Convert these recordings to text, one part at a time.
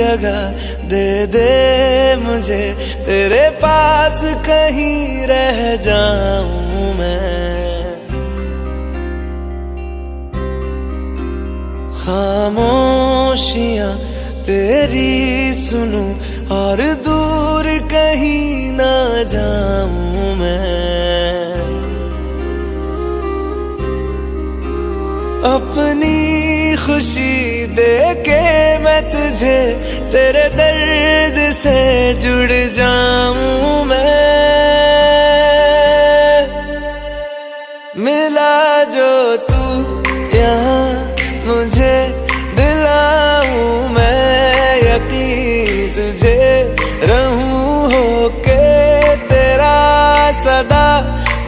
जगह दे दे मुझे, तेरे पास कहीं रह जाऊं मैं। खामोशियां तेरी सुनूं और दूर कहीं ना जाऊं मैं। अपनी खुशी दे के मैं तुझे, तेरे दर्द से जुड़ जाऊं मैं। मिला जो तू यहाँ मुझे, दिलाऊं मैं यकीन तुझे, रहूं होके तेरा सदा,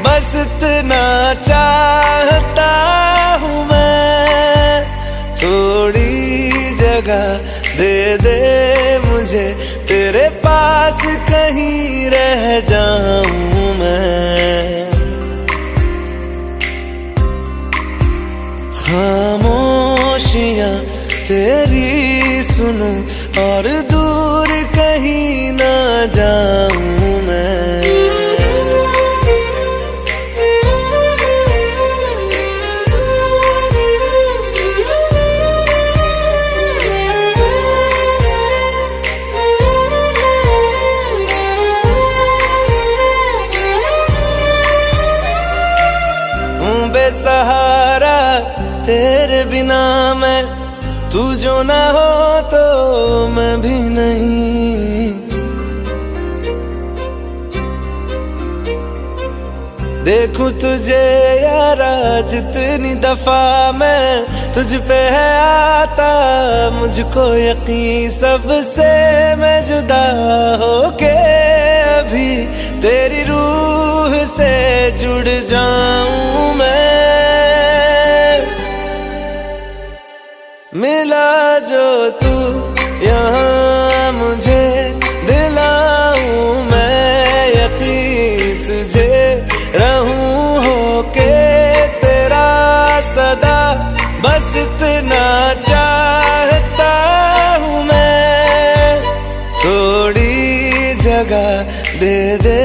बस इतना चाहता हूँ मैं। थोड़ी जगह दे दे मुझे, तेरे पास कहीं रह जाऊं मैं। खामोशियां तेरी सुनूं और दूर कहीं ना जाऊं मैं। बेसहारा तेरे बिना मैं, तू जो ना हो तो मैं भी नहीं। देखूं तुझे यारा जितनी दफा मैं, तुझ पे है आता मुझको यकीन, सबसे मैं जुदा होके अभी तेरी रूह से जुड़ जाऊं मैं। मिला जो तू यहाँ मुझे, दिलाऊं मैं यकीन तुझे, रहूं होके तेरा सदा, बस इतना चाहता हूँ मैं। थोड़ी जगह दे दे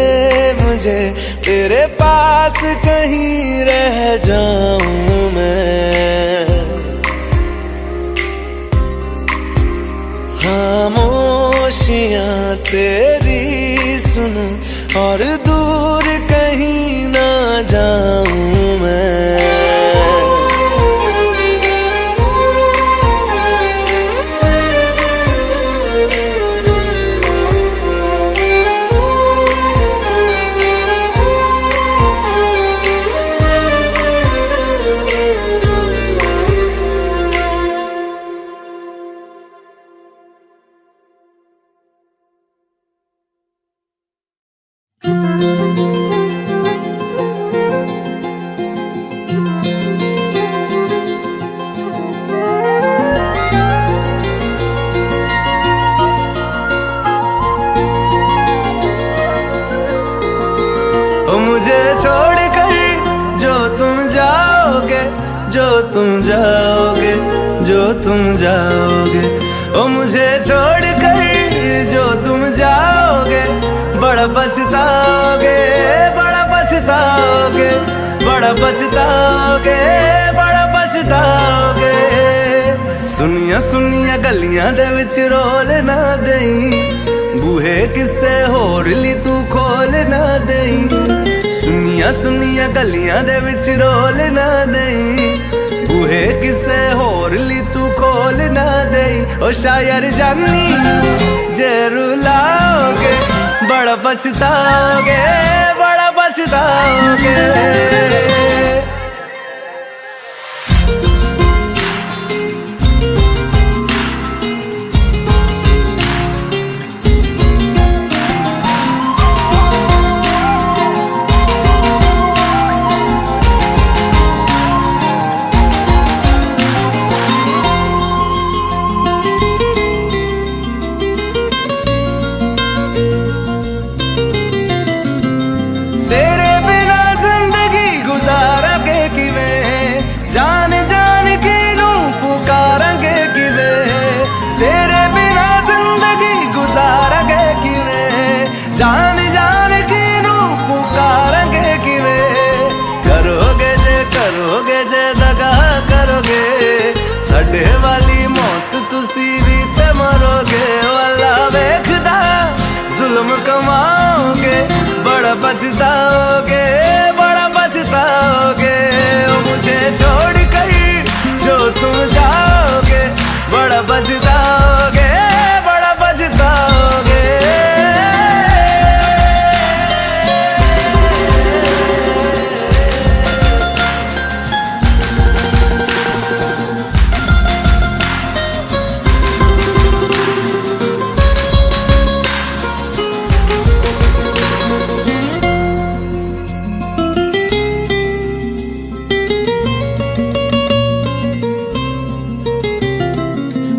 मुझे, तेरे पास कहीं रह जाऊं मैं। खामोशियां तेरी सुनूं और दूर कहीं ना जाऊं मैं। मुझे छोड़कर जो तुम जाओगे, जो तुम जाओगे, जो तुम जाओगे, ओ मुझे छोड़कर जो तुम जाओगे, बड़ा पछताओगे, बड़ा पछताओगे, बड़ा पछताओगे, बड़ा पछताओगे। सुनिया सुनिया गलियां दे विच रोल ना देई, बूहे किसे होर ली तू खोल ना देई। सुनिया सुनिया गलियां दे विच रोल ना देई, बूहे किसे होर ली तू खोल ना देई। ओ शायर जानी जे रुलाओगे, बड़ा पछताओगे, बड़ा पछताओगे। तेरे बिना जिंदगी गुजारा के पछताओगे, बड़ा पछताओगे। ओ मुझे छोड़ कर जो तुम जाओगे, बड़ा पछताओगे, बड़ा पछताओगे।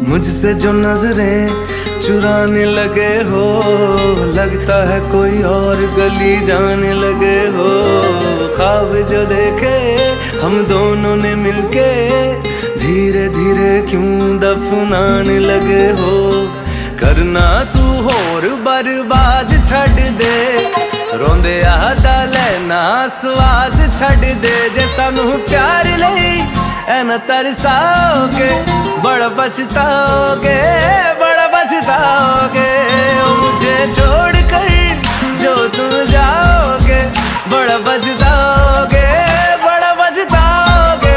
मुझसे जो नजरें चुराने लगे हो, लगता है कोई और गली जाने लगे हो। ख्वाब जो देखे हम दोनों ने मिलके, धीरे धीरे क्यों दफनाने लगे हो। करना तू होर बर्बाद छड़ दे, रोंदे आदा लेना स्वाद छड़ दे। जे सानू प्यार लई ऐना तरसाओगे, बड़ा पछताओगे, बड़ा पछताओगे। ओ मुझे छोड़ कर जो तुम जाओगे, बड़ा पछताओगे, बड़ा पछताओगे।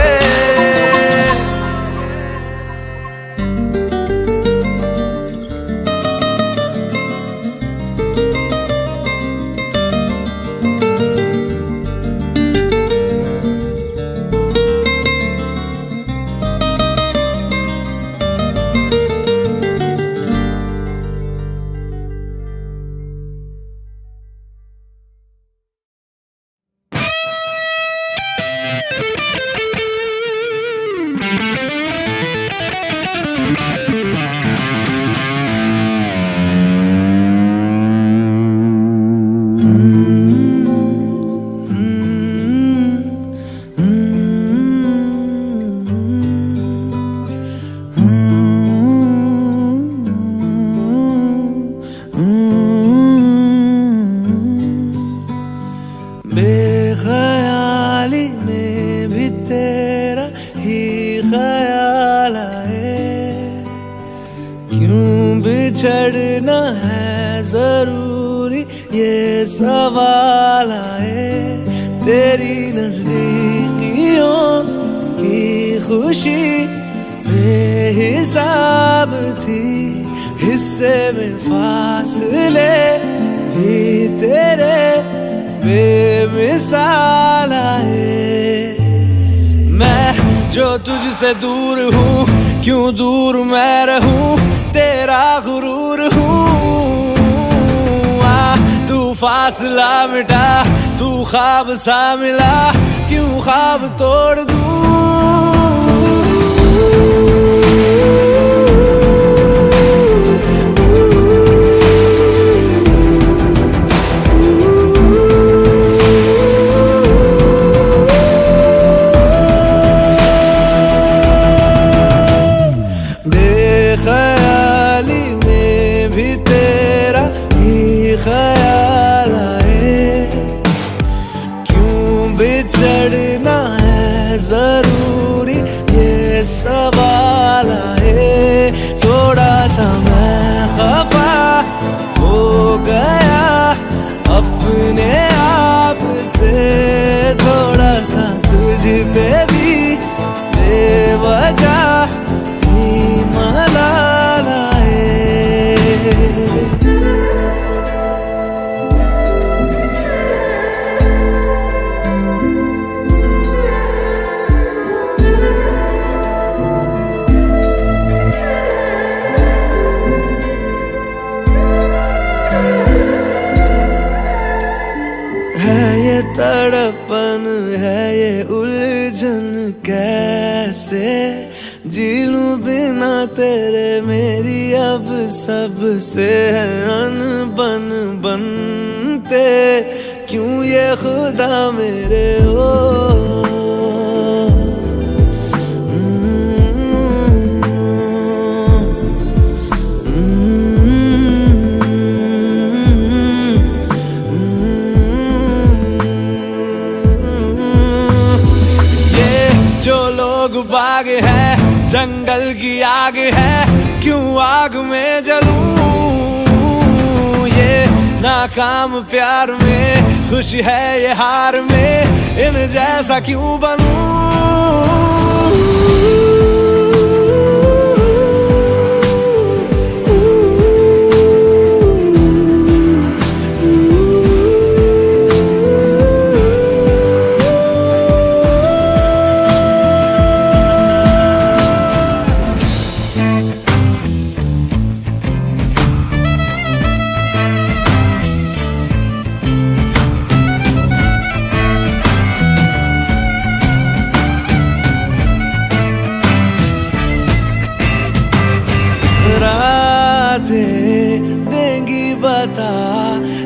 बेख्याली में भी तेरा ही ख्याल आए, क्यों बिछड़ना है जरूरी ये सवाल आए। तेरी नजदीकियों की खुशी बेहिसाब थी, हिस्से में फासले भी तेरे बेमिसाल आए। मैं जो तुझसे दूर हूँ, क्यों दूर मैं रहूँ, तेरा गुरूर हूँ। तू फासला मिटा, तू ख्वाब सा मिला, क्यों ख्वाब तोड़ दूँ। ख्याली में भी तेरा ही ख्याल आए, क्यों बिछड़ना है जरूरी ये सवाल आए। थोड़ा सा मैं खफा हो गया अपने आप से, थोड़ा सा तुझ पे भी बेवजह मलाल आए। है ये तड़पन, है ये उलझन, कैसे जी लूं बिना तेरे। मेरी अब सबसे है अनबन बनते, क्यों ये खुदा मेरे हो। जो लोग बाग है, जंगल की आग है, क्यों आग में जलूं। ये नाकाम प्यार में खुश है ये हार में, इन जैसा क्यों बनूं। देंगी बता,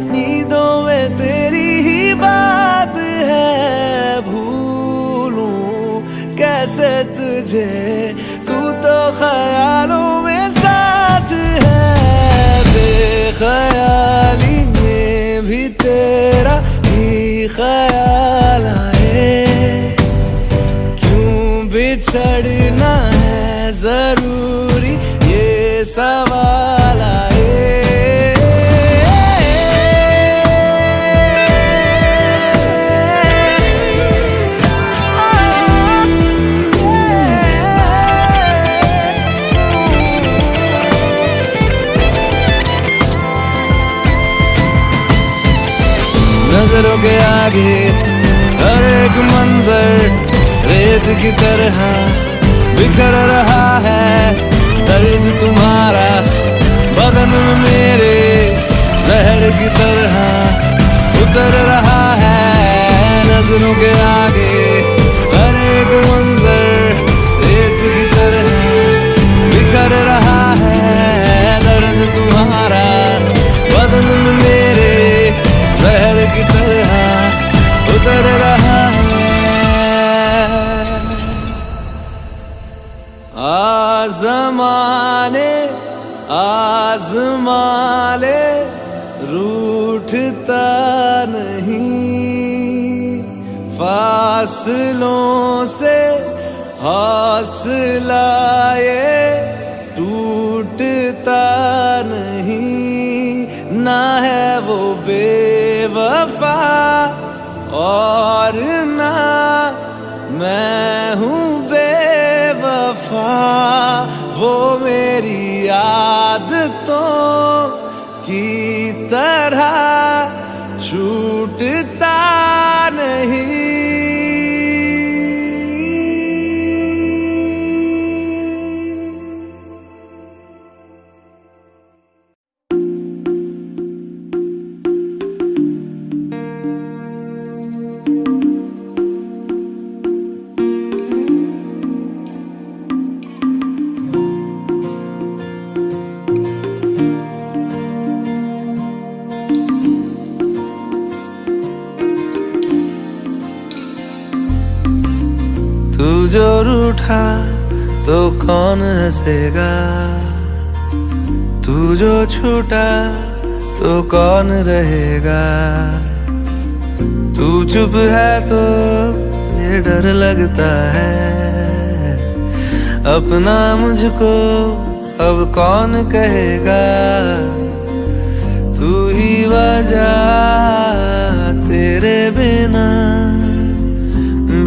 नींदों में तेरी ही बात है। भूलूं कैसे तुझे, तू तो ख्यालों में साथ है। बेख्याली में भी तेरा ही ख्याल आए, क्यों बिछड़ना है जरूरी ये सवाल आए। नजरों के आगे हर एक मंजर रेत की तरह बिखर रहा है। दर्द तुम्हारा बदन में मेरे जहर की तरह उतर रहा है। नजरों के आगे हर एक मंजर रेत की तरह बिखर रहा है। दर्द तुम्हारा बदन में मेरे जहर की तरह उतर रहा है। आज़माने आज़माले रूठता नहीं, फासलों से हौसला ये टूटता नहीं। ना है वो बेवफा और ना मैं हूँ बेवफा। वो मेरी आदतों की तरह छूटता नहीं। तू जो रूठा तो कौन हंसेगा, तू जो छूटा तो कौन रहेगा। तू चुप है तो ये डर लगता है, अपना मुझको अब कौन कहेगा। तू ही वजह, तेरे बिना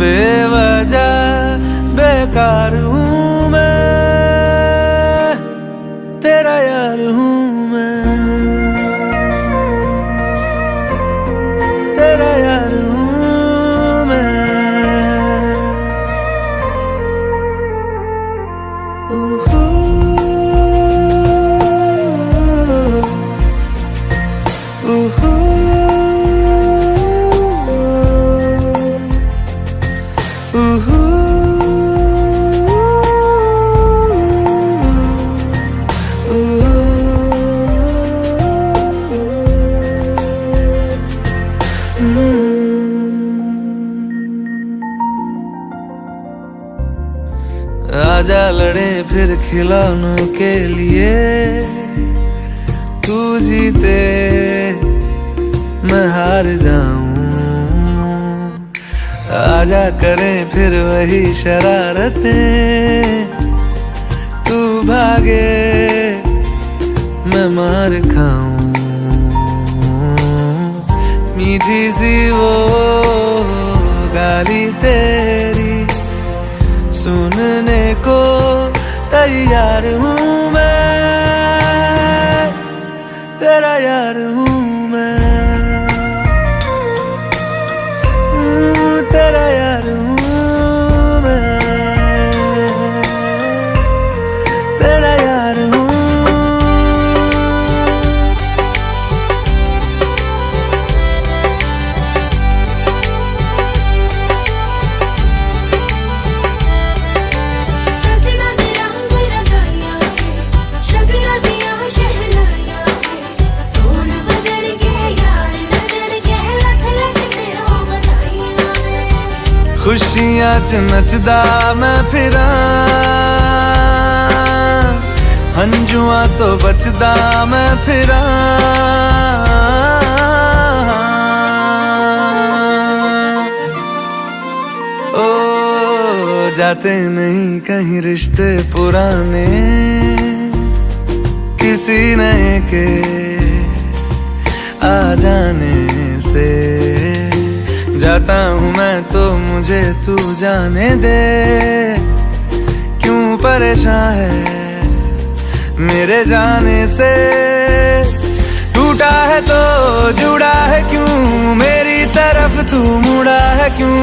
बेवजह बेकार हूँ मैं, तेरा यार हूँ मैं, तेरा यार हूँ मैं। आजा लड़े फिर खिलौनों के लिए, तू जीते मैं हार जाऊं। आजा करें फिर वही शरारतें, तू भागे मैं मार खाऊं। मीठी सी वो गाली तेरी सुनने को तैयार हूँ मैं, तेरा यार हूँ मैं, तेरा यार हूँ मैं, तेरा यार हूँ। खुशियां च नचदा मैं फिरा, हंजुआ तो बचदा मैं फिरा। ओ जाते नहीं कहीं रिश्ते पुराने, किसी नए के आ जाने से जाता हूँ मैं तो मुझे तू जाने दे। क्यों परेशान है मेरे जाने से, टूटा है तो जुड़ा है क्यों, मेरी तरफ तू मुड़ा है क्यों।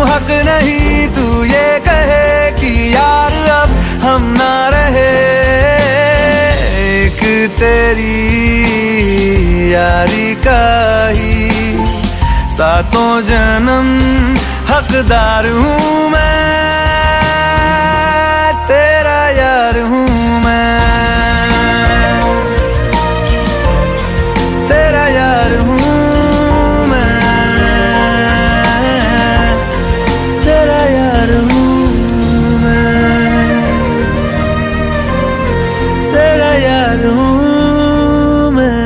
हक नहीं तू ये कहे कि यार अब हम ना रहे, एक तेरी यारी का ही सातों जन्म हकदार हूँ मैं, तेरा यार हूँ मैं, तेरा यार हूँ मैं, तेरा यार हूँ मैं, तेरा यार हूँ मैं।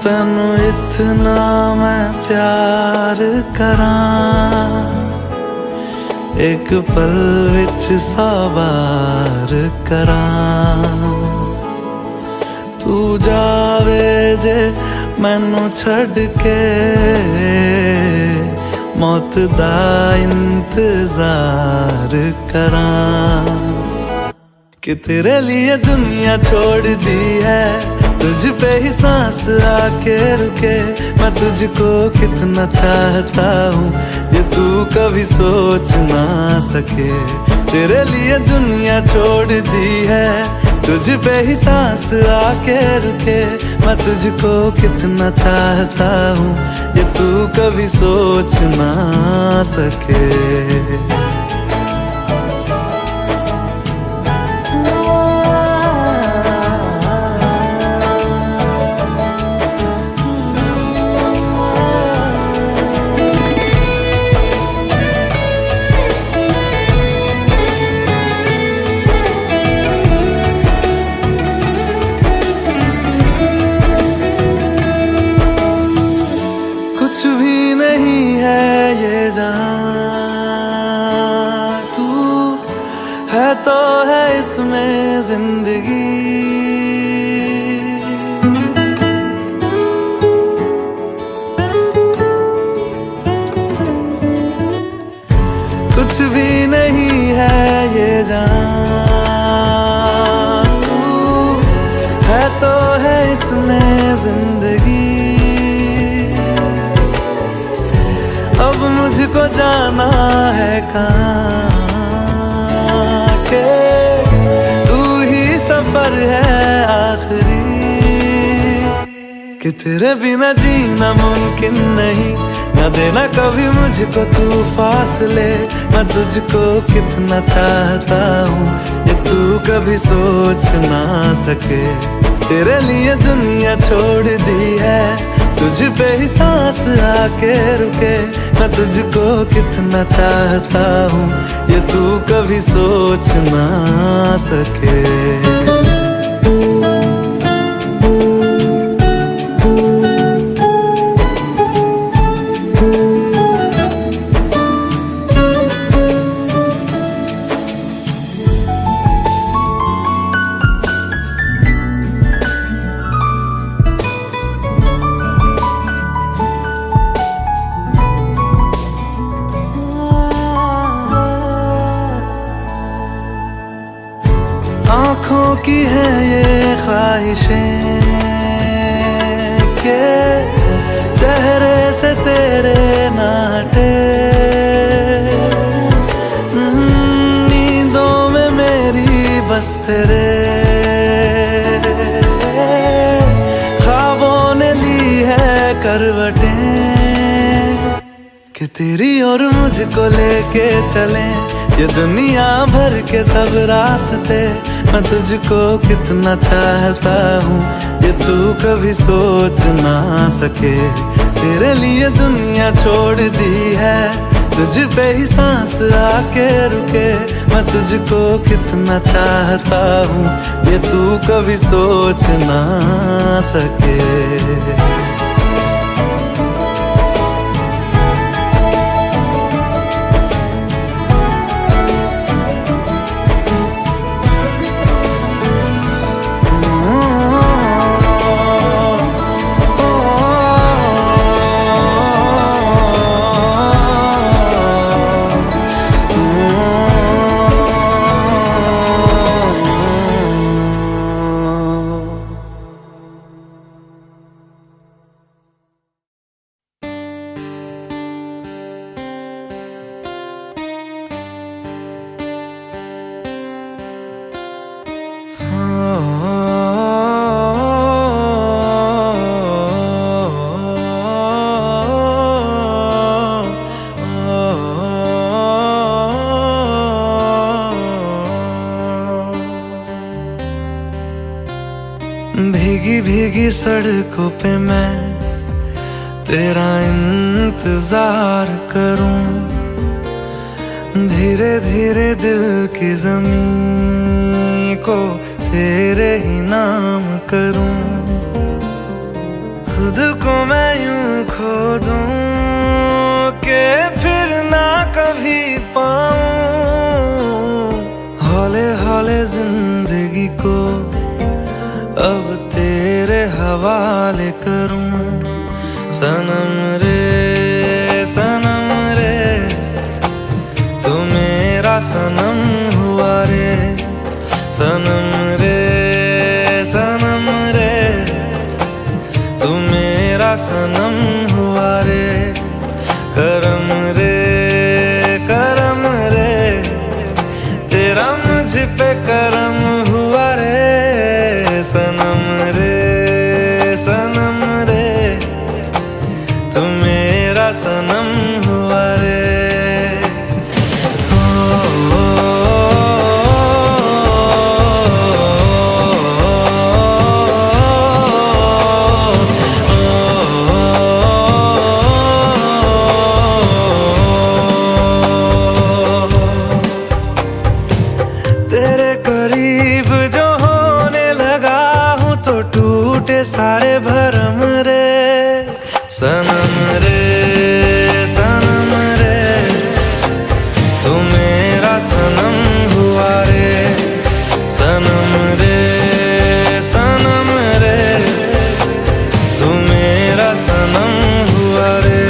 तैनू इतना मैं प्यार करां, एक पल विच सौ बार करां। तू जावे जे मैनू छड़ के, मौत दा इंतजार करां। कि तेरे लिए दुनिया छोड़ दी है, तुझ पे ही सांस आके रुके। मैं तुझको कितना चाहता हूँ ये तू कभी सोच ना सके। तेरे लिए दुनिया छोड़ दी है, तुझ पे ही सांस आके रुके। मैं तुझको कितना चाहता हूँ ये तू कभी सोच ना सके। कुछ भी नहीं है ये जान, तू है तो है इसमें जिंदगी। कुछ भी नहीं है ये जान, तू है तो है इसमें जिंदगी। अब मुझको जाना है कहाँ के, तू ही सफर है आखिरी। कि तेरे बिना जीना मुमकिन नहीं, न देना कभी मुझको तू फासले। मैं तुझको कितना चाहता हूँ ये तू कभी सोच ना सके। तेरे लिए दुनिया छोड़ दी है, तुझ पे ही सांस आके रुके। मैं तुझको कितना चाहता हूँ ये तू कभी सोच ना सके। आँखों की है ये ख्वाहिशें के चेहरे से तेरे ना हटे। नींदों में मेरी बस तेरे ख्वाबों ने ली है करवटें कि तेरी और मुझको लेके चले ये दुनिया भर के सब रास्ते। मैं तुझको कितना चाहता हूँ ये तू कभी सोच ना सके। तेरे लिए दुनिया छोड़ दी है, तुझ पे ही सांस आके रुके। मैं तुझको कितना चाहता हूँ ये तू कभी सोच ना सके। भीगी भीगी सड़कों पे मैं तेरा इंतजार करूं। धीरे धीरे दिल की ज़मीं को तेरे ही नाम करूं। खुद को मैं यूं खो दूं कि फिर ना कभी पाऊं। हौले हौले जिंदगी को अब तेरे हवाले करूं। सनम रे तू मेरा सनम हुआ रे। सनम रे तू मेरा सनम हुआ रे। करम रे तेरा मुझ पे करम हुआ रे। सनम रे तू मेरा सनम हुआ रे। तेरे करीब जो होने लगा हूँ तो टूटे सारे भरम रे। सनम रे तू मेरा सनम हुआ रे। सनम रे तू मेरा सनम हुआ रे।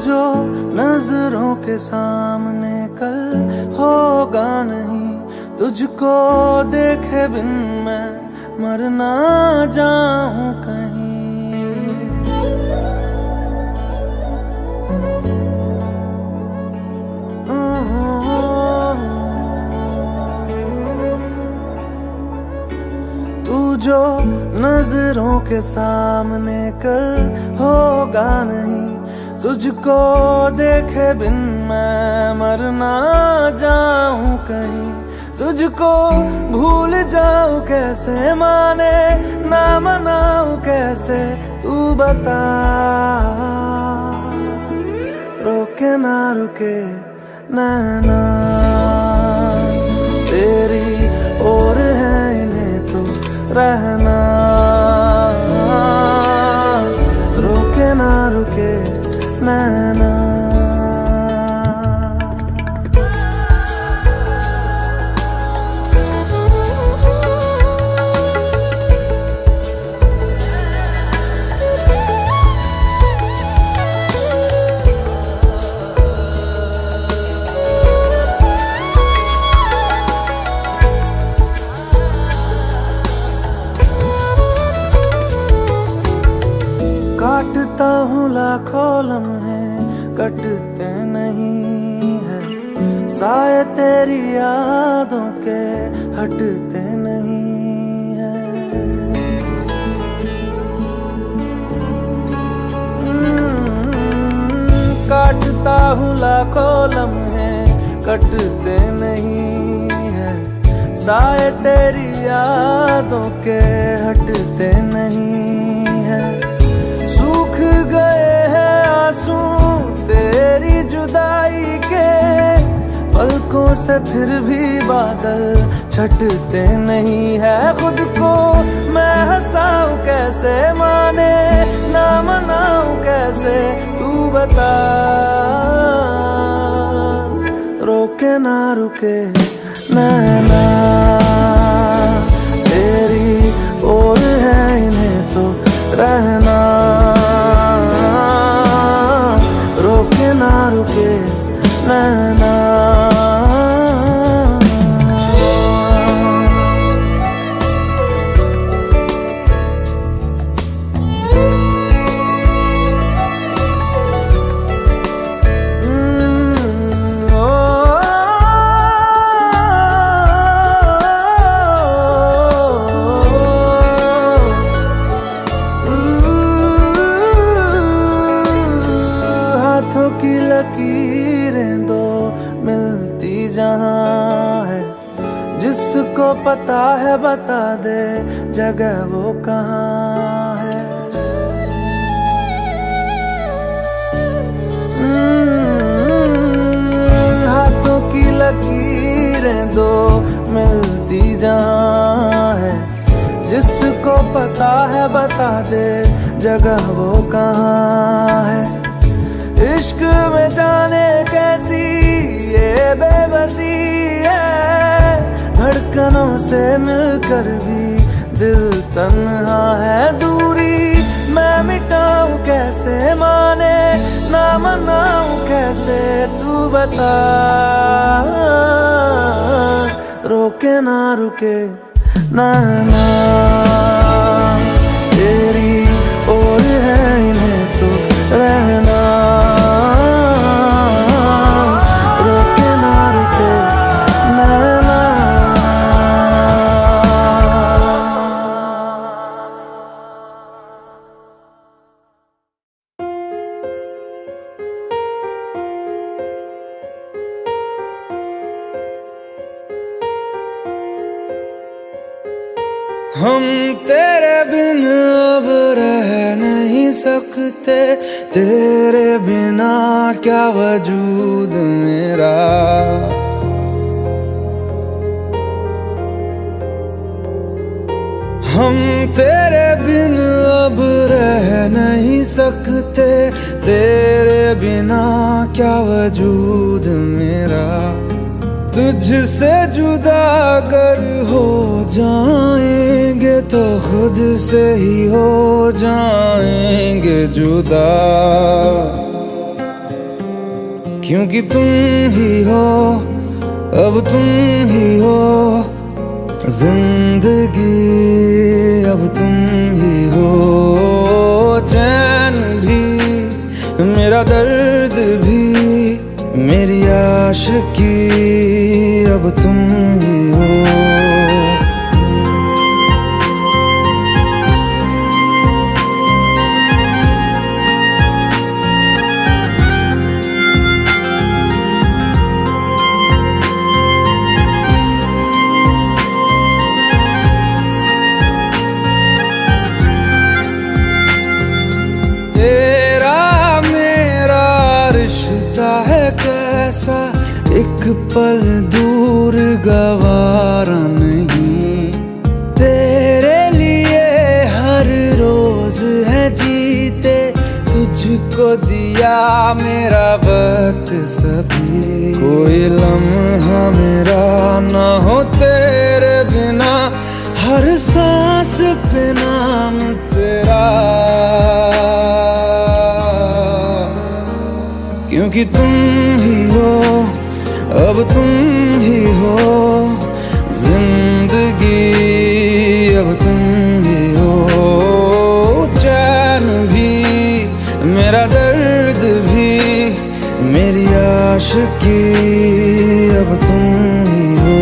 जो नजरों के सामने कल होगा नहीं, तुझको देखे बिन मैं मर ना जाऊं कहीं। तू जो नजरों के सामने कल होगा नहीं, तुझको देखे बिन मैं मर ना जाऊं कहीं। तुझको भूल जाऊं कैसे, माने ना मनाऊं कैसे, तू बता। रोके ना रुके नैना तेरी ओर है, इन्हें तो रहना। रोके ना रुके नैना। काटता हूँ लाखों लम्हे, कटते नहीं है साए तेरी यादों के, हटते नहीं है। काटता हूँ लाखों लम्हे, कटते नहीं है साए तेरी यादों के, हटते नहीं है। सूख गए हैं आंसू तेरी जुदाई के, पलकों से फिर भी बादल छटते नहीं है। खुद को मैं हंसाऊं कैसे, माने ना मनाऊं कैसे, तू बता। रोके ना रुके नैना तेरी ओर है, इन्हें तो रहना। रोके ना रुके नैना। हाथों की लकीरें दो मिलती जहां है, जिसको पता है बता दे जगह वो कहाँ है। हाथों की लकीरें दो मिलती जहां है, जिसको पता है बता दे जगह वो कहाँ है। इश्क में जाने कैसी ये बेबसी है, धड़कनों से मिलकर भी दिल तन्हा है। दूरी मैं मिटाऊं कैसे, माने ना मनाऊं कैसे, तू बता। रोके ना रुके नैना तेरी ओर है, इन्हें तो रहना। रोके ना रुके नैना। हम तेरे बिन अब रह नहीं सकते, तेरे बिना क्या वजूद मेरा। हम तेरे बिन अब रह नहीं सकते, तेरे बिना क्या वजूद मेरा। तुझसे जुदा अगर हो जाएंगे तो खुद से ही हो जाएंगे जुदा। क्योंकि तुम ही हो, अब तुम ही हो जिंदगी, अब तुम ही हो चैन भी, मेरा दर्द भी, मेरी आशिकी, अब तुम ही हो। है कैसा एक पल दूर गवारा नहीं, तेरे लिए हर रोज है जीते, तुझको दिया मेरा वक्त सभी, कोई लम्हा मेरा ना हो तेरे बिना, हर सांस पे नाम तेरा, क्योंकि तुम ही हो, अब तुम ही हो जिंदगी, अब तुम ही हो चैन भी, मेरा दर्द भी, मेरी आशिकी, अब तुम ही हो।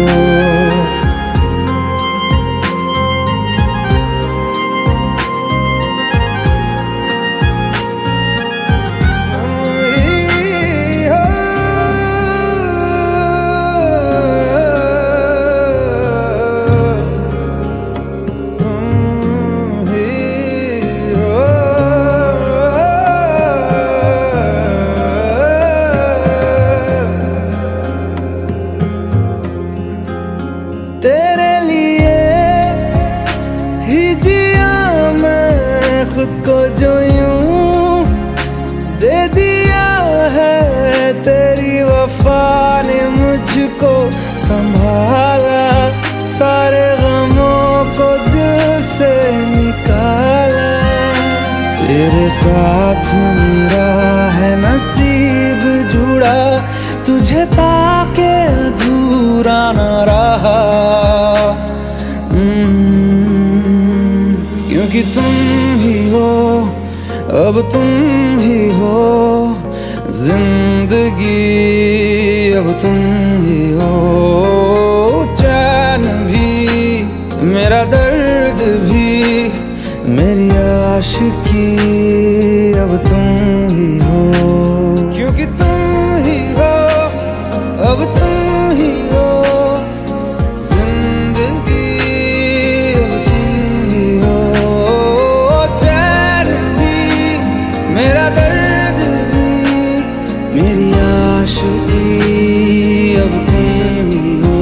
तेरे लिए ही जिया मैं खुद को, जो यूं दे दिया है तेरी वफा ने मुझको संभाला, सारे गमों को दिल से निकाला, तेरे साथ मेरा है नसीब जुड़ा, तुझे पाके अधूरा न रहा, क्योंकि तुम ही हो, अब तुम ही हो जिंदगी, अब तुम ही हो चैन भी, मेरा दर्द भी, मेरी आशिकी, अब तुम ही हो, क्योंकि तुम ही हो, अब तुम ही हो जिंदगी, अब तुम ही हो चैन भी, मेरा दर्द भी, मेरी आशिकी, अब तुम ही हो।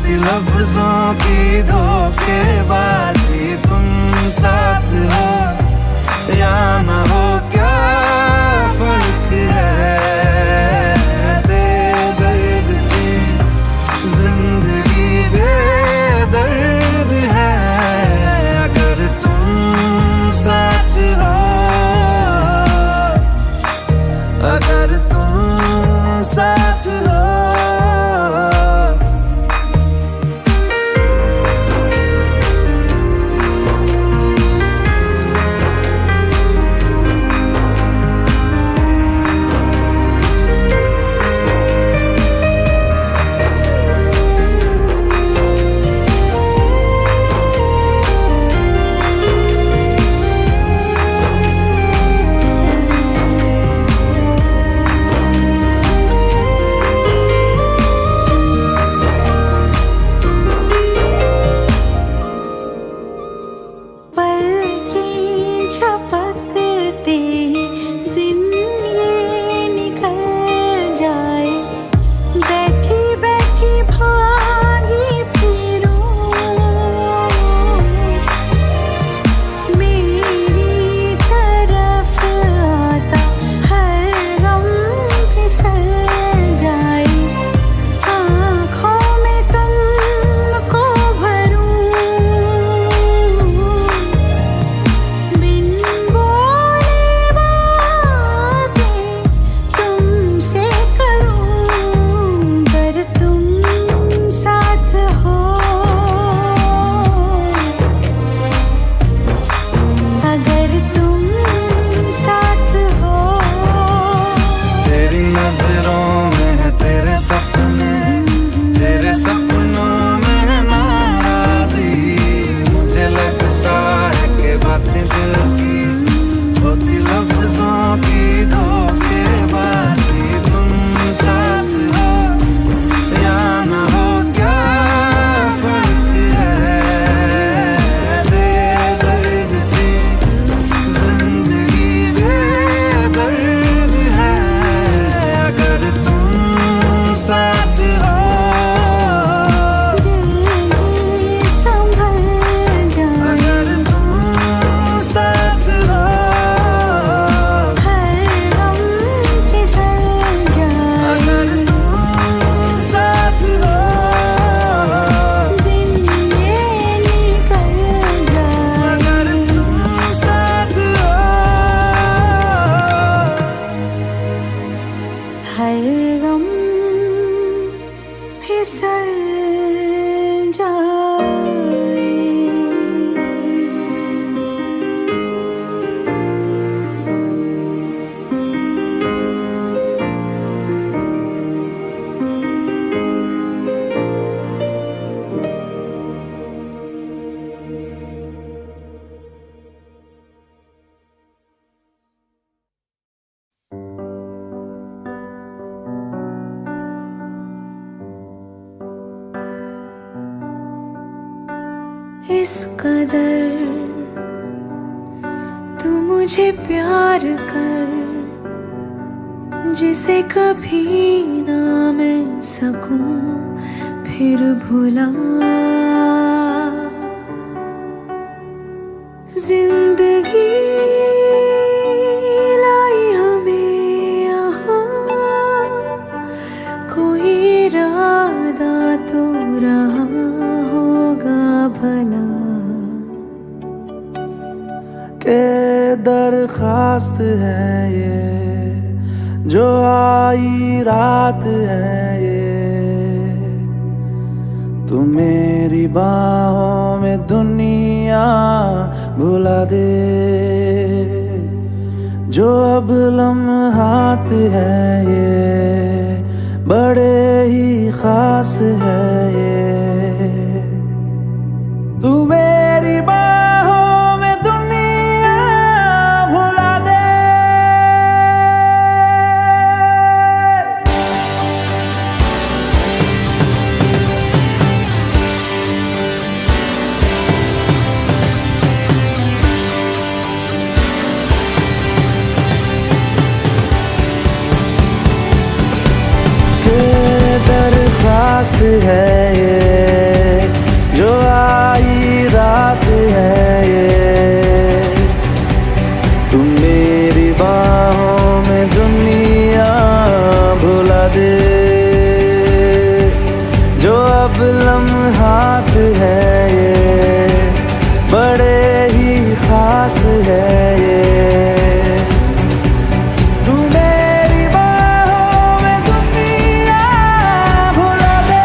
होती लफ्जों की धोखेबाजी, तुम साथ हो या ना हो क्या फर्क है। बेदर्द थी जिंदगी, बेदर्द है अगर तुम साथ हो, अगर तुम साथ हो। इस कदर तू मुझे प्यार कर, जिसे कभी ना मैं सकूं फिर भुला। जिंदगी लाई हमें यहाँ, कोई इरादा तो रहा होगा भला। के दरखास्त है ये जो आई रात है ये, तू मेरी बाहों में दुनिया भुला दे। जो अब लम्हात है ये बड़े ही खास है ये, तू मेरी बाहों में दुनिया भुला दे। के दरखास्त है ये बाहों में दुनिया भुला दे। जो अब लम्हात है ये बड़े ही खास है ये। तू मेरी बाहों में दुनिया भुला दे।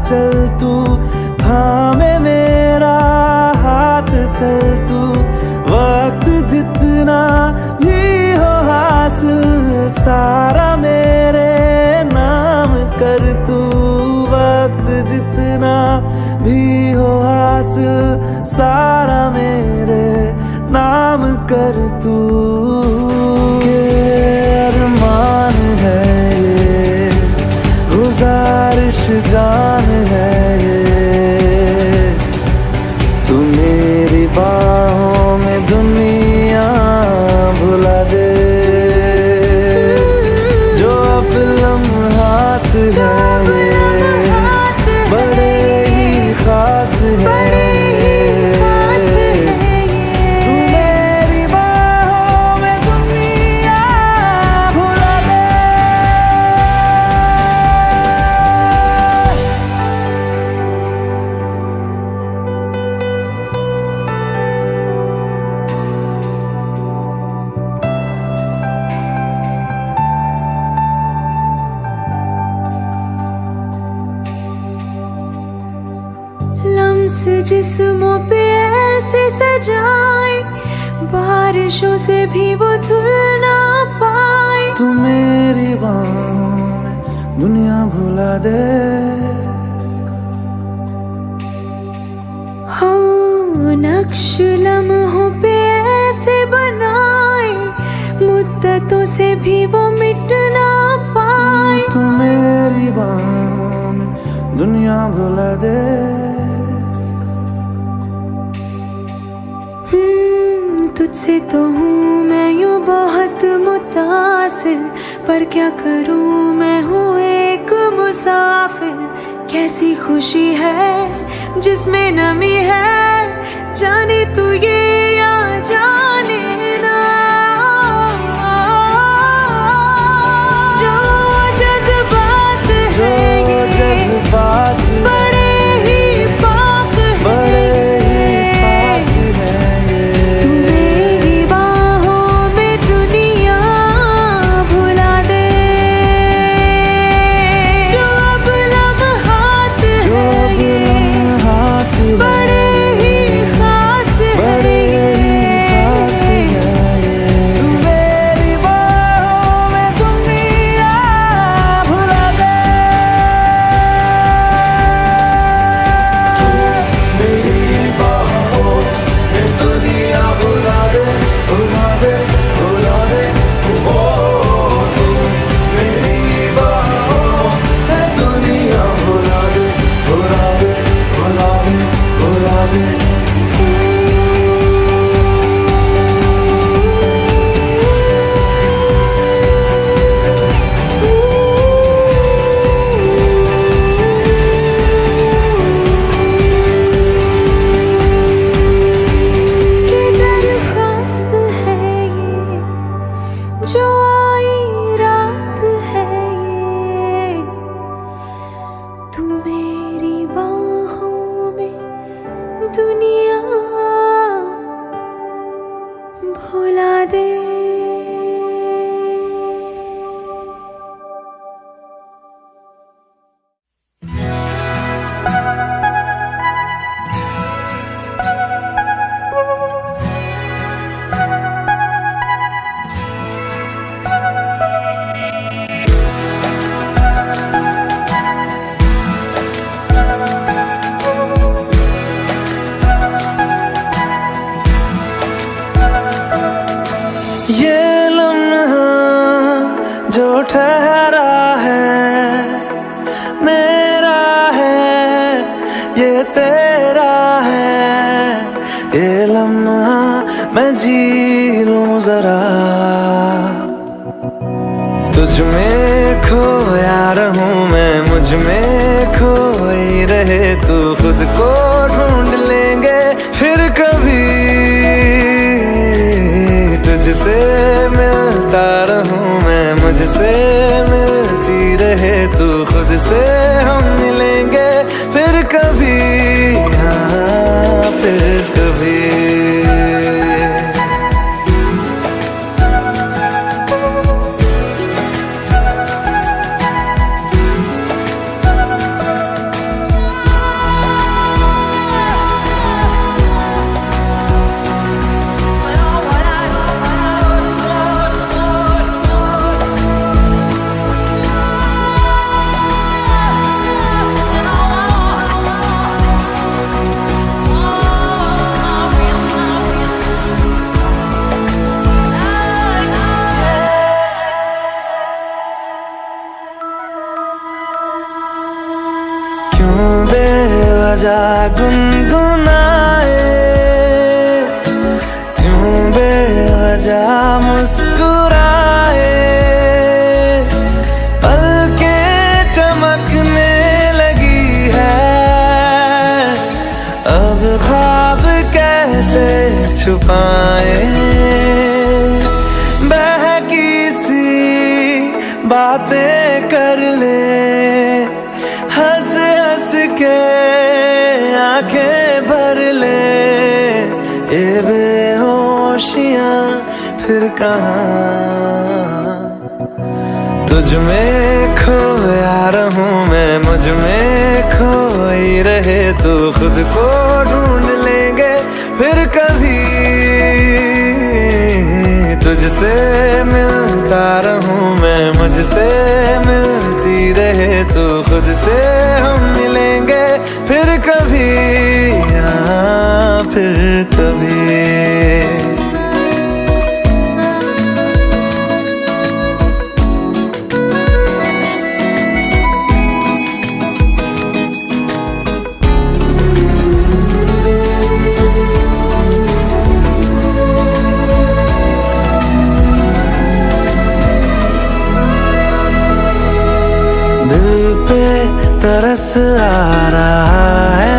चल तू थामे मेरा हाथ, चल तू वक्त जितना भी हो हासिल सारा मेरे नाम कर तू। वक्त जितना भी हो हासिल सारा मेरे नाम कर तू। के अरमान है ये, गुजारिश जान है ये। तू मेरी बाहों में दुनिया भुला दे। जो अब लम्हात है ये बड़े ही खास है। लम्स जिस्मों पे ऐसे सजाए, बारिशों से भी वो धुल ना पाए। तू मेरी बाहों में दुनिया भुला दे। हो नक्श लम्हों पे ऐसे बनाए, मुद्दतों से भी वो मिट ना पाए। तू मेरी बाहों में दुनिया भुला दे। तुझसे तो हूँ मैं यूँ बहुत मुतासिर, पर क्या करूँ मैं हूँ एक मुसाफिर। कैसी खुशी है जिसमें नमी है, जाने तू ये या जाने ना। जो जज्बात है ये जज्बात बड़े ही पाक है। जो आई रात है ये, तू मेरी बाहों में दुनिया मैं जी लूं जरा। तुझ में खोया रहूं मैं, मुझ में खोई रहे तू, खुद को ढूंढ लेंगे फिर कभी। तुझसे मिलता रहूं मैं, मुझसे मिलती रहे तू, खुद से हम मिलेंगे फिर कभी, हाँ फिर कभी। क्यों बेवजह गुनगुनाए, क्यों बेवजह मुस्कुराए, पलकें चमकने लगी है, अब ख्वाब कैसे छुपाए। बहकी सी बातें कर ले, हंस हंस के आंखें भर ले, ये बेहोशियां फिर कहाँ। तुझ में खोया रहूं मैं, मुझ में खोई रहे तू, खुद को ढूंढ लेंगे फिर कभी। तुझसे मिलता रहूं मैं, मुझसे मिलती रहे तू, खुद से हम मिलेंगे फिर कभी, हाँ फिर कभी। दिल पे तरस आ रहा है,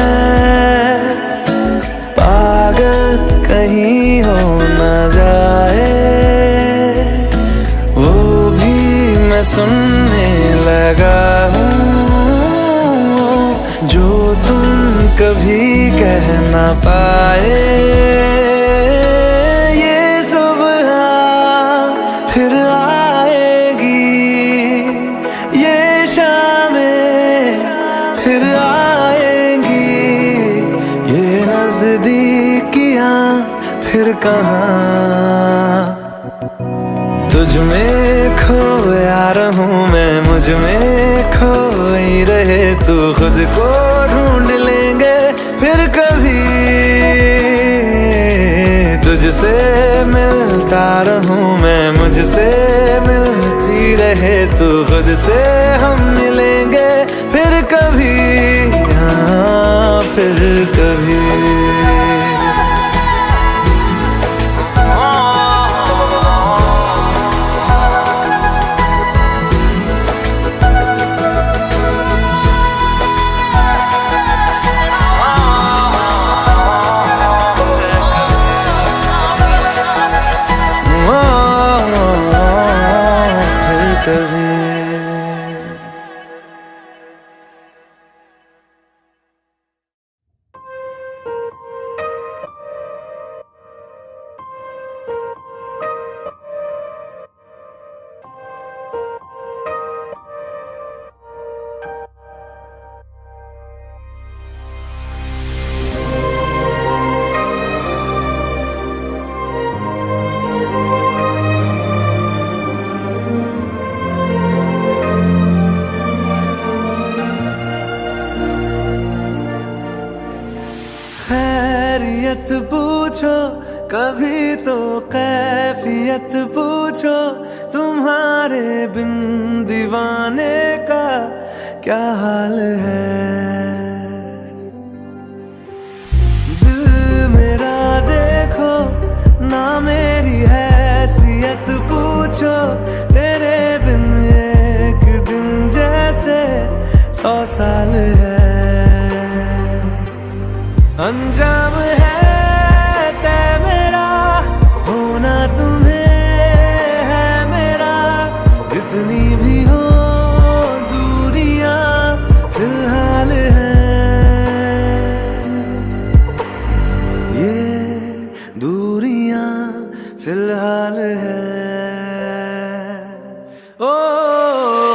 पागल कहीं हो न जाए, वो भी मैं सुनने लगा हूँ, जो तुम कभी कह न पाए। ये सुबह फिर आएगी, ये फिर आएंगी, ये नजदीकियां फिर कहाँ। तुझ में खोया रहूं मैं, मुझ में खोई रहे तू, खुद को ढूंढ लेंगे फिर कभी। तुझसे मिलता रहूं मैं, मुझसे मिलती रहे तू, खुद से हम मिलेंगे फिर कभी, हाँ फिर कभी। खैरियत पूछो कभी तो कैफियत पूछो, तुम्हारे बिन दीवाने का क्या हाल है। दिल मेरा देखो तेरे बिन एक दिन जैसे 100 साल है। अंजाम है तय मेरा, होना तुम्हें है मेरा। जितनी भी हो दूरियां फिलहाल है, ये दूरियां फिलहाल है। ओ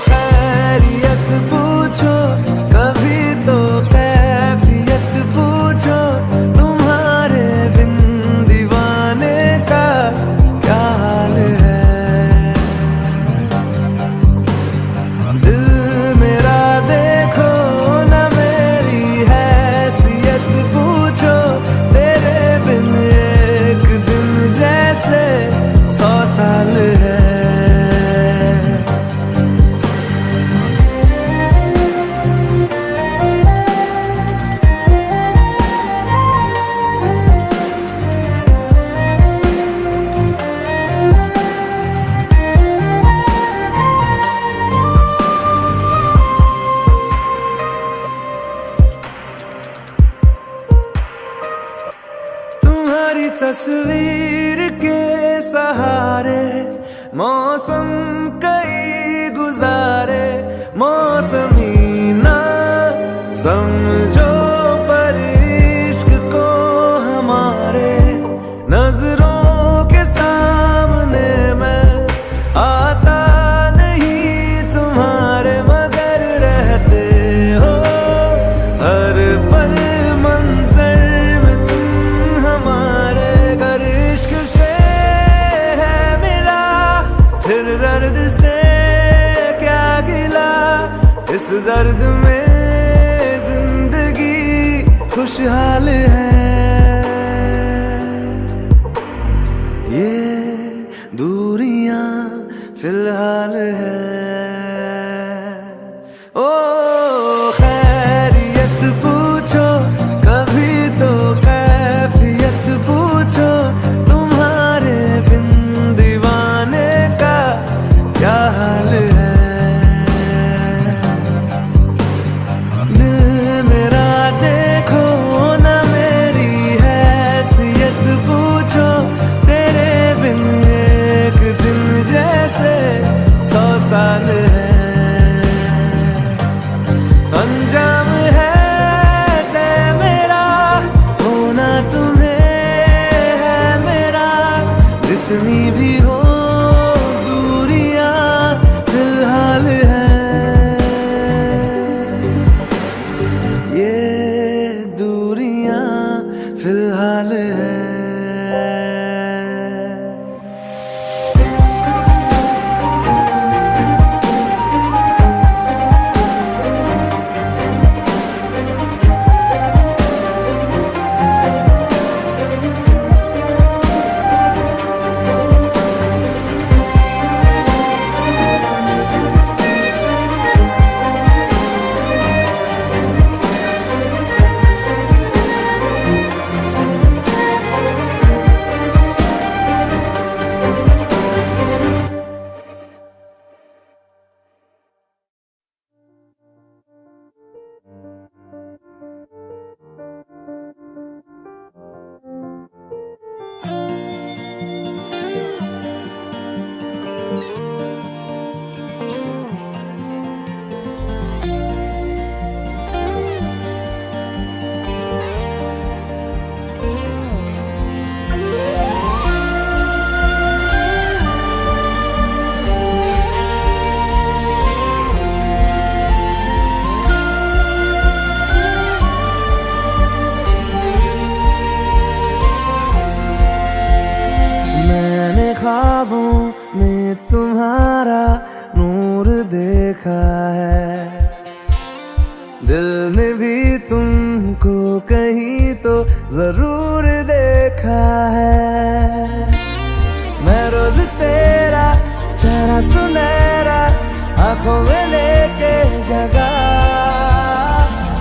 खैरियत पूछो कभी तो कैफियत पूछो, तुम्हारे बिन दीवाने का क्या हाल है। दिल मेरा देखो ना मेरी हैसियत पूछो, तेरे बिन एक दिन जैसे 100 साल है। तुम्हारी तस्वीर के सहारे मौसम कई गुजारे, मौसमी ना समझो पर इश्क को हमारे। नजरों के सामने मैं आता नहीं तुम्हारे, मगर रहते हो हर पल मंजर में तुम हमारे। गर इश्क से है मिला फिर दर्द से क्या गिला, इस दर्द में जिंदगी खुशहाल है। ये दूरियां फिलहाल है। ओ खैरियत पूछो कभी तो कैफियत पूछो, तुम्हारे बिन दीवाने का क्या हाल है। दिल मेरा देखो ना मेरी हैसियत पूछो, तेरे बिन एक दिन जैसे 100 साल है। अंजाम है तय मेरा, होना तुम्हें है मेरा। जितनी भी हो दूरियां फिलहाल है, ये दूरियां फिलहाल है। ख्वाबों में तुम्हारा नूर देखा है, दिल ने भी तुमको कहीं तो जरूर देखा है। मैं रोज तेरा चेहरा सुनहरा आंखों में लेके जगा,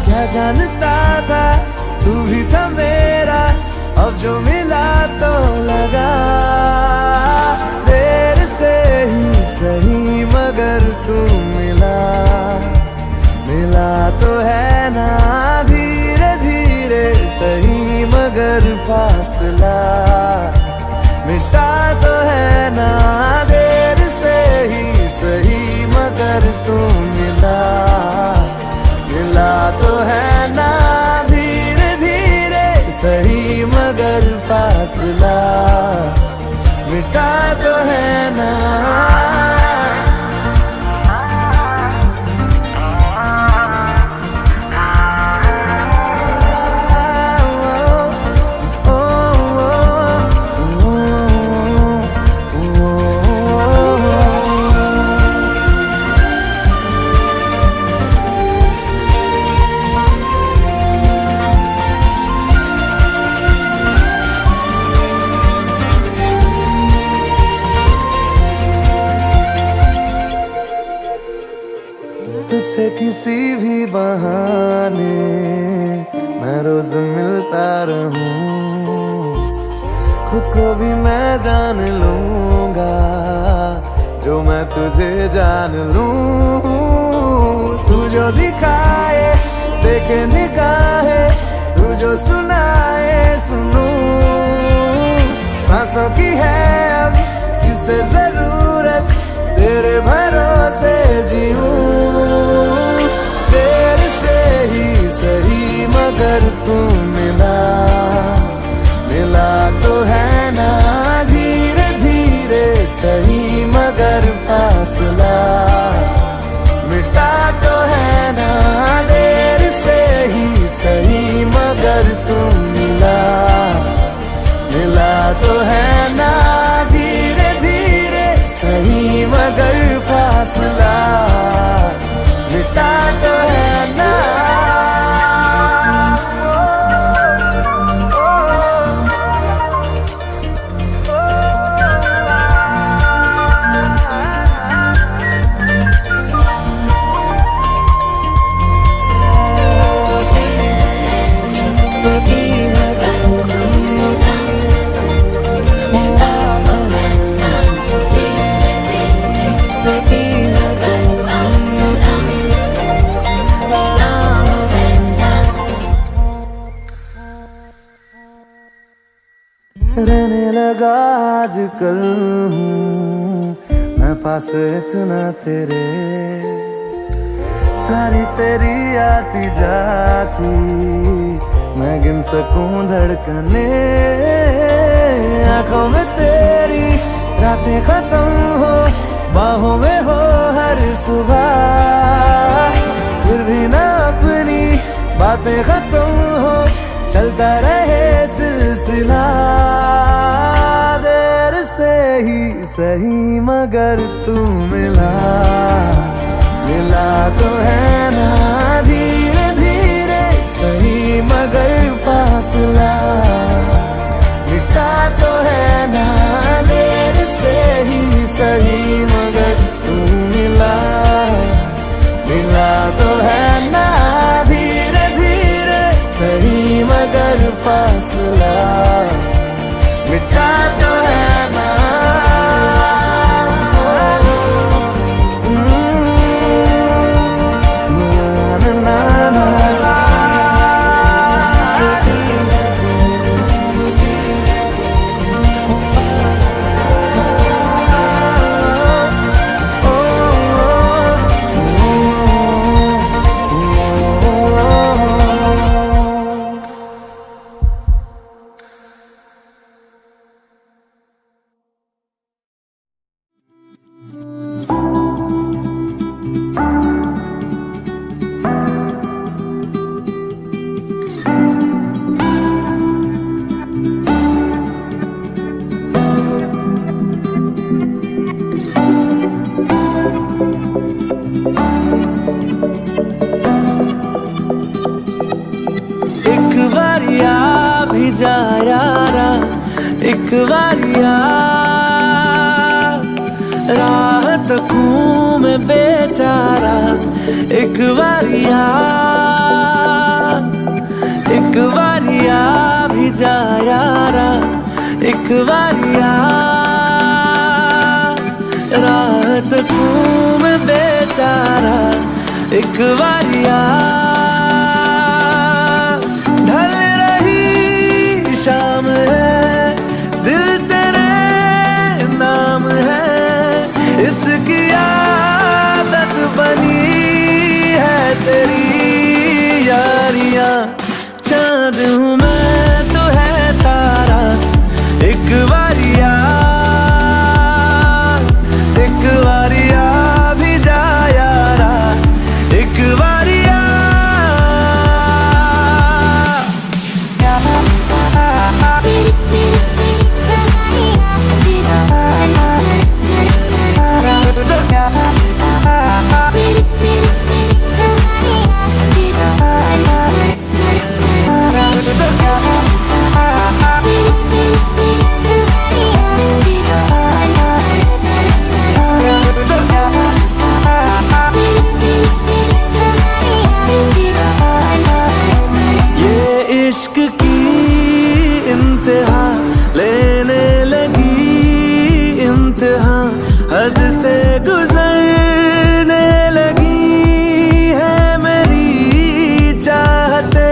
क्या जानता था तू भी था मेरा, अब जो मिला तो लगा। देर से ही सही मगर तू मिला, मिला तो है ना धीरे धीरे सही मगर फासला मिटा तो है ना देर से ही सही मगर तू मिला, मिला तो है ना धीरे धीरे सही मगर फासला मिटा तो है ना। तुझसे किसी भी बहाने मैं रोज मिलता रहूं, खुद को भी मैं जान लूंगा जो मैं तुझे जान लूं। तू जो दिखाए देखे निगाहे, तू जो सुनाए सुनूं, सांसों की है अब किसे जरूरत तेरे भरोसे जीऊं, तेरे से ही सही मगर तू मिला, मिला तो है ना धीरे धीरे सही मगर फासला मिटा तो है ना देर से ही सही मगर तू मिला, मिला तो है ना धीरे धीरे सही मगर फासला मिटा तो है ना। रहने लगा आजकल हूँ मैं पास इतना तेरे, सारी तेरी आती जाती मैं गिन सकूं धड़कने, आंखों में तेरी रातें खत्म हो बाहों में हो हर सुबह, फिर भी ना अपनी बातें खत्म हो चलता रहे सिलसिला, देर से ही सही मगर तू मिला, मिला तो है ना धीरे धीरे सही मगर फासला मिटा तो है ना देर से ही सही मगर तू मिला, मिला तो है ना धीरे धीरे सही मगर फासला मिटा तो है ना। जा यारा एक बारिया राह तकूं मैं बेचारा, एक बारिया भी जा यारा एक बारिया बेचारा एक बारिया ढल रही शाम है, दिल तेरे नाम है, इसकी आदत बनी है तेरी यारियां। चांद हूँ मैं तो है तारा एक बारिया, एक बारिया भी जा यारा एक बारिया। इश्क की इंतहा लेने लगी इंतहा, हद से गुजरने लगी है मेरी चाहते,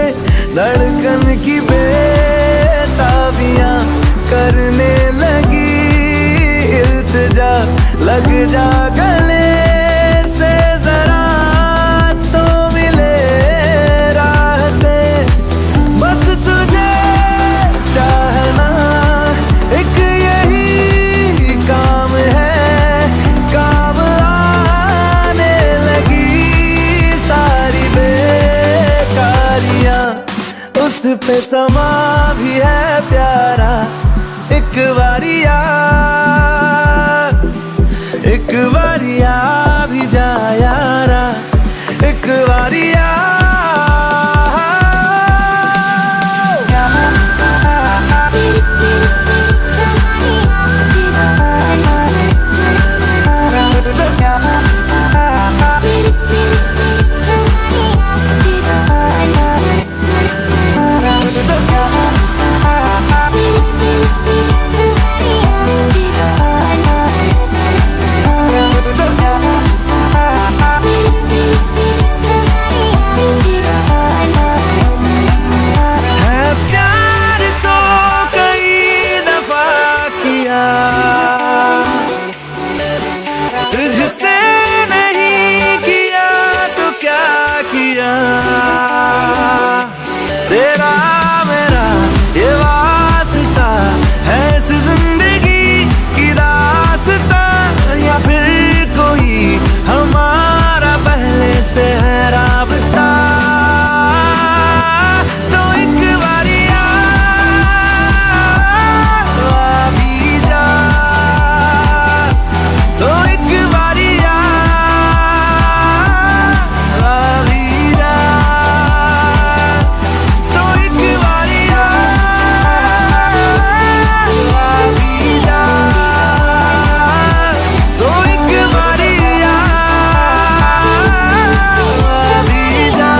धड़कन की बेताबियां करने लगी इल्तिजा, लग जा गले से जरा तो मिले राहते, बस तुझे चाहना एक यही काम है, काम आने लगी सारी बेकारियां, उस पे समा भी है प्यारा एक बारिया, एक बारिया भी जा यारा एक बारिया। तुझसे नहीं किया तो क्या किया, तेरा मेरा ये वास्ता है इस जिंदगी की दास्ता, या फिर कोई हमारा पहले से है राबता। तो एक बारिया भी जा, तो एक बारिया भी जा, तो एक बारिया भी जा, तो एक बारिया भी जा।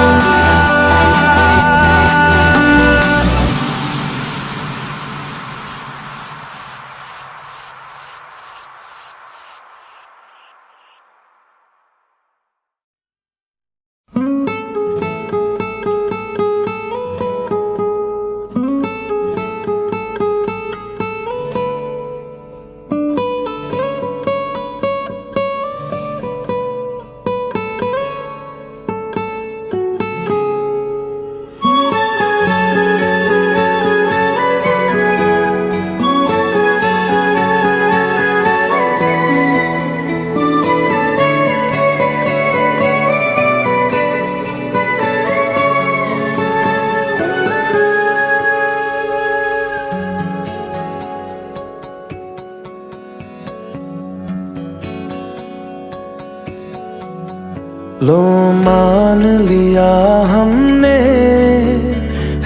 लो मान लिया हमने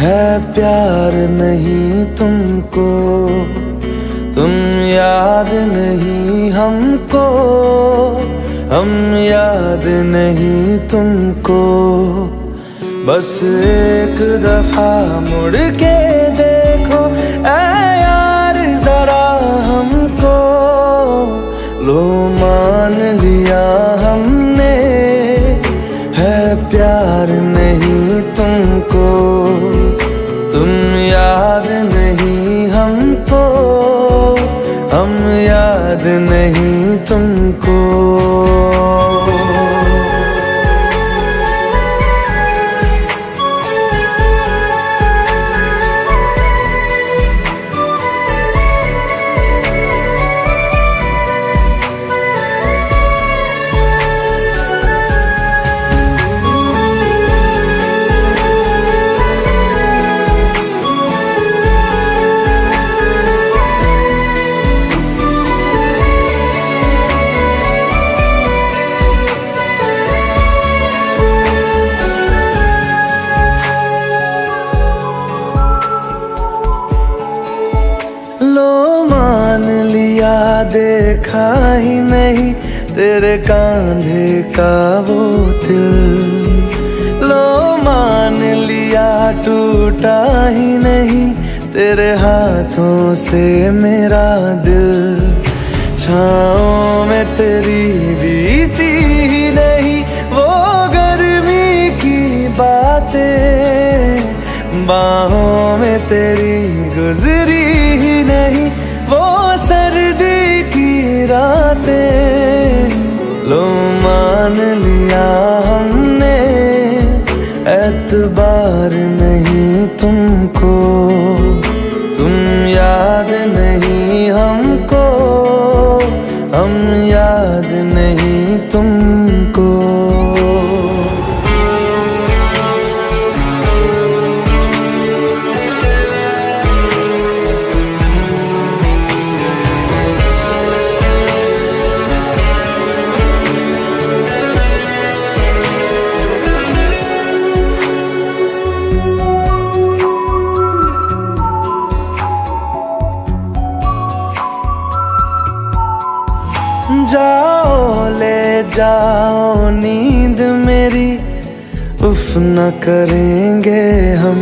है प्यार नहीं तुमको, तुम याद नहीं हमको, हम याद नहीं तुमको। बस एक दफा मुड़ के देखो ऐ यार जरा हमको, लो मान लिया हमने तुमको। लो मान लिया देखा ही नहीं तेरे कांधे का वो दिल। लो मान लिया टूटा ही नहीं तेरे हाथों से मेरा दिल। छाँव में तेरी बीती ही नहीं वो गर्मी की बातें, बाहों में तेरी गुजरी ही नहीं वो सर्दी की रातें। लो मान लिया हमने एतबार नहीं तुमको, तुम याद नहीं हमको, हम याद नहीं तुमको। जाओ ले जाओ नींद मेरी, उफ न करेंगे हम।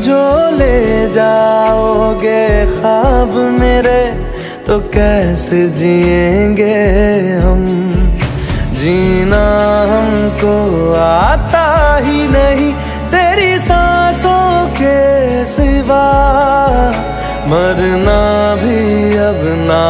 जो ले जाओगे ख्वाब मेरे तो कैसे जिएंगे हम। जीना हमको आता ही नहीं तेरी सांसों के सिवा, मरना भी अब ना